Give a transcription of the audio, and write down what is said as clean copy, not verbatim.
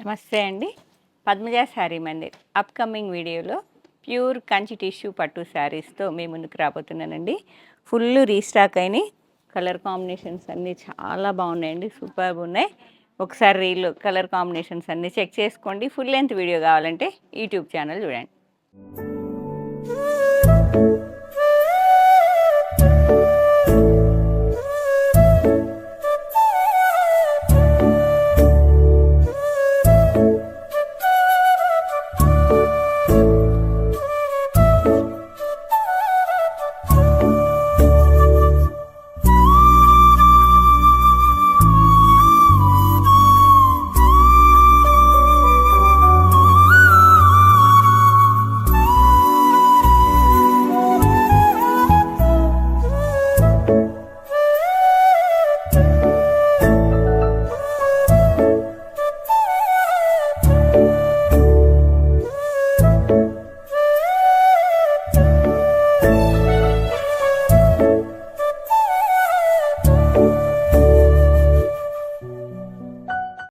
నమస్తే అండి. పద్మజ శారీ మందిర్ అప్కమింగ్ వీడియోలో ప్యూర్ కంచి టిష్యూ పట్టు శారీస్తో మీ ముందుకు రాబోతున్నానండి. ఫుల్ రీస్టాక్ అయినాయి. కలర్ కాంబినేషన్స్ అన్నీ చాలా బాగున్నాయండి, సూపర్బ్ ఉన్నాయి. ఒకసారి రీల్ కలర్ కాంబినేషన్స్ అన్నీ చెక్ చేసుకోండి. ఫుల్ లెంత్ వీడియో కావాలంటే యూట్యూబ్ ఛానల్ చూడండి.